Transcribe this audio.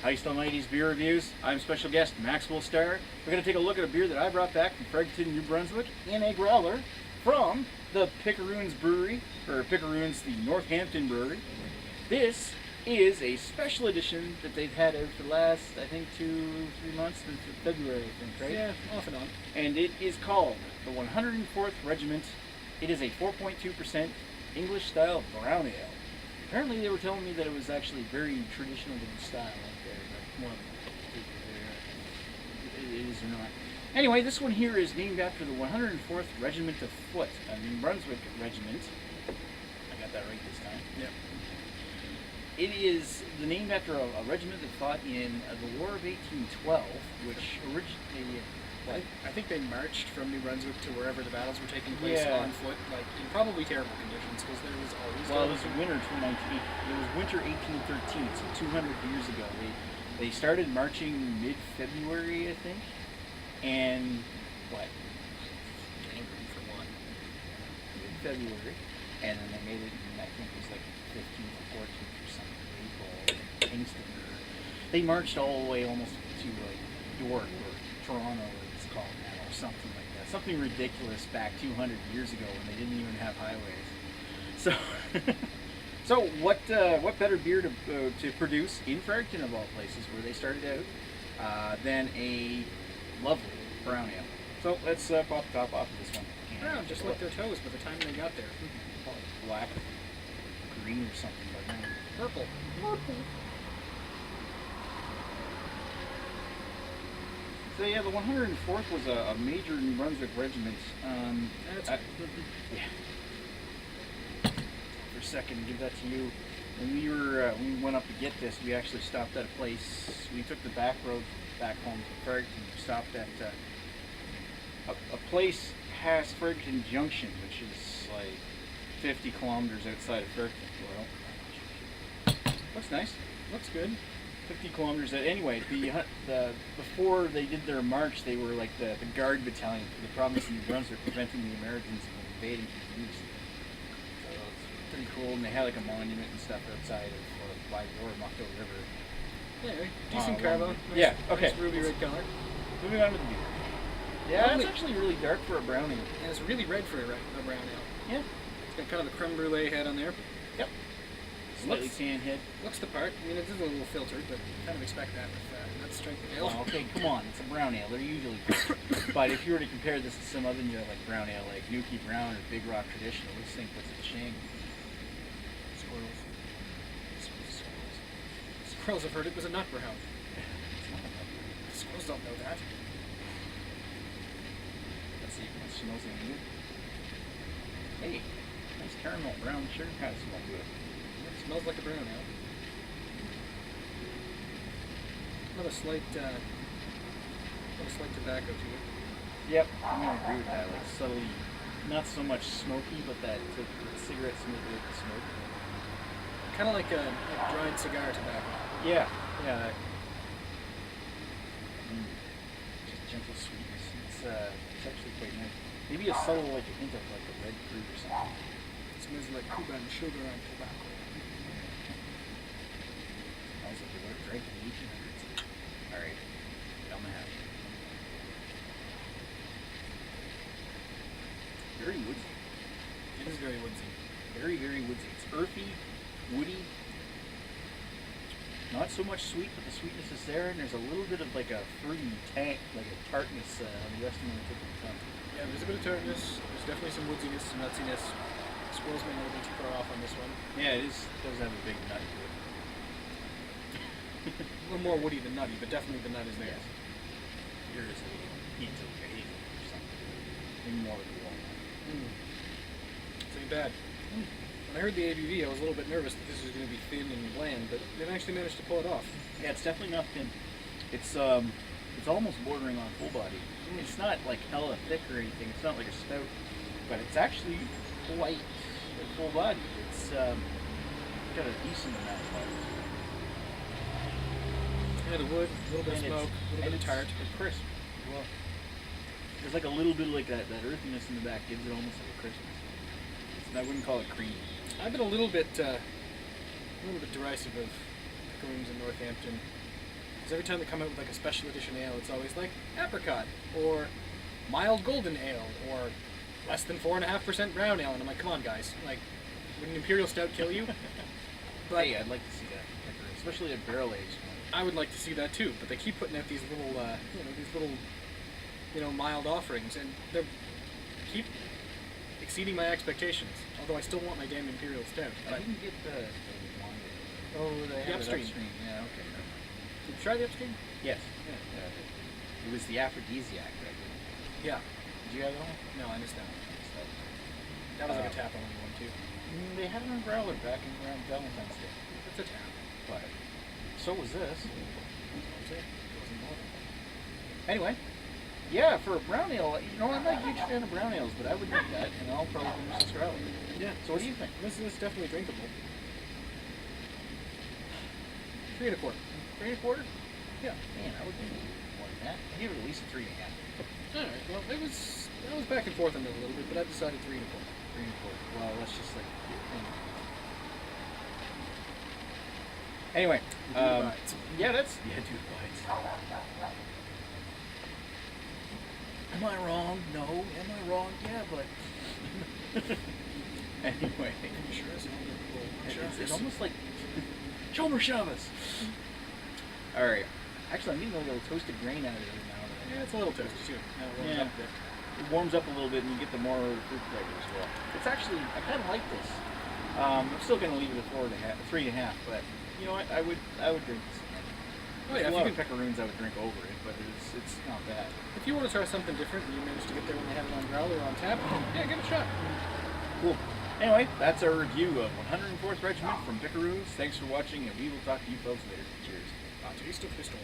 Heist Almighty's Beer Reviews. I'm special guest Maxwell Starr. We're going to take a look at a beer that I brought back from Fredericton, New Brunswick in a growler from the Picaroons Brewery, or Picaroons, the Northampton Brewery. This is a special edition that they've had out for the last, I think, 2-3 months, since February, I think, right? Yeah, off and on. And it is called the 104th Regiment. It is a 4.2% English-style brown ale. Apparently they were telling me that it was actually very traditional in style out there, but more it is or not. Anyway, this one here is named after the 104th Regiment of Foot, a New Brunswick regiment. I got that right this time. Yep. It is named after a regiment that fought in the War of 1812, which originally... I think they marched from New Brunswick to wherever the battles were taking place on foot, like in probably terrible conditions, because there was always. Well, it was winter 1813, so 200 years ago. They started marching mid-February, I think, and what? January for one. Mid-February, and then they made it. I think it was like 15th or 14th or something. April, Kingston. They marched all the way almost to like York or Toronto. Called now or something like that. Something ridiculous back 200 years ago when they didn't even have highways. So, so what better beer to produce in Fredericton of all places, where they started out, than a lovely brown ale. So let's pop the top off of this one. Brown, just like their toes by the time they got there. Black, green or something like that. Purple. So yeah, the 104th was a major New Brunswick regiment. Yeah. For a second, give that to you. When we went up to get this, we actually stopped at a place. We took the back road back home to Fredericton. We stopped at a place past Fredericton Junction, which is like 50 kilometers outside of Fredericton. Well, looks nice. Looks good. 50 kilometers. Anyway, before they did their march, they were like the guard battalion for the province of New Brunswick, preventing the Americans from invading the east. So it's pretty cool, and they had like a monument and stuff outside of by the Oromocto River. Yeah, decent carbo. Nice, yeah. Okay. Nice ruby red color. Moving on to the beer. Yeah, it's actually really dark for a brown ale. And it's really red for a brown ale. Yeah. It's got kind of a creme brulee head on there. Yep. Slightly tan head. Looks the part. I mean, it is a little filtered, but kind of expect that with that strength of ale. Well, okay, come on. It's a brown ale. They're usually filtered. But if you were to compare this to some other like brown ale, like Nuki Brown or Big Rock Traditional, let's think what's a shame. Squirrels. Squirrels have heard it was a nut brown. Squirrels don't know that. Let's see if it smells any good. Hey, nice caramel brown sugar kind of smell good. Smells like a brown ale. Another slight tobacco to it. Yep, I'm gonna agree with that. Like subtly, not so much smoky, but that cigarette smoke with the smoke. Kind of like a dried cigar tobacco. Yeah, yeah. Just gentle sweetness. It's actually quite nice. Maybe a subtle like a hint of like a red fruit or something. It smells like Cuban sugar and tobacco. Smells like a drink in the 1800s. Alright, I'm gonna have it. Very woodsy. It is very woodsy. Very, very woodsy. It's earthy, woody. Not so much sweet, but the sweetness is there, and there's a little bit of like a fruity tang, like a tartness on the rest of the tip of the tongue. Yeah, there's a bit of tartness. There's definitely some woodsiness, some nutsiness. Squirrels may not be too far off on this one. Yeah, it does have a big nut to it. A little more woody than nutty, but definitely the nut is there. Here is a hint of a hazel or something. Maybe more like a walnut. This ain't bad. When I heard the ABV, I was a little bit nervous that this was going to be thin and bland, but they've actually managed to pull it off. Yeah, it's definitely not thin. It's almost bordering on full body. It's not like hella thick or anything. It's not like a stout, but it's actually quite full body. It's got a decent amount of body. Yeah, the wood, a little bit of smoke, a little bit of tart. It's crisp as well. There's like a little bit of like that earthiness in the back, gives it almost like a crispness. I wouldn't call it creamy. I've been a little bit derisive of Picaroons in Northampton Because every time they come out with like a special edition ale, it's always like apricot or mild golden ale or less than 4.5% brown ale, and I'm like, come on, guys, like, would an imperial stout kill you? But Hey, I'd like to see that, especially a barrel aged one. I would like to see that too. But they keep putting out these little, mild offerings, and they keep exceeding my expectations. Although I still want my damn imperial stout. I didn't get the one. Oh, they have upstream. it upstream. Yeah, okay. Did you try the upstream? Yes. Yeah. It was the aphrodisiac, right? Yeah. Did you have that one? No, I missed that one. That was like a tap only one too. They had it on growler back in around Valentine's Day. It's a tap. But so was this. That's what I'm saying. It wasn't more. Anyway, yeah, for a brown ale, I'm not a huge fan of brown ales, but I would drink that, and I'll probably finish this growler. Yeah. So what do you think? This is definitely drinkable. 3 1/4. 3 1/4? Yeah. Man, I would give it more than that. I give it at least a 3.5. Alright, well, I was back and forth on it a little bit, but I decided 3 1/4. 3 1/4. Well, let's just like. Anyway, yeah, dude bites. Am I wrong? No. Am I wrong? Yeah, but. Anyway. You sure It's almost like Chomer Shabbos. Alright. Actually, I'm getting a little toasted grain out of it now. Yeah, it's a little toasty too. Now it warms up a bit. It warms up a little bit and you get the more fruit flavor as well. It's actually, I kind of like this. I'm still going to leave it at 3.5, but you know what? I would drink this again. Oh yeah, a lot of Picaroons I would drink over it, but it's not bad. If you want to try something different and you manage to get there when they have it on growler or on tap, yeah, give it a shot. Cool. Anyway, that's our review of 104th Regiment from Picaroons. Thanks for watching, and we will talk to you folks later. Cheers. A taste of history.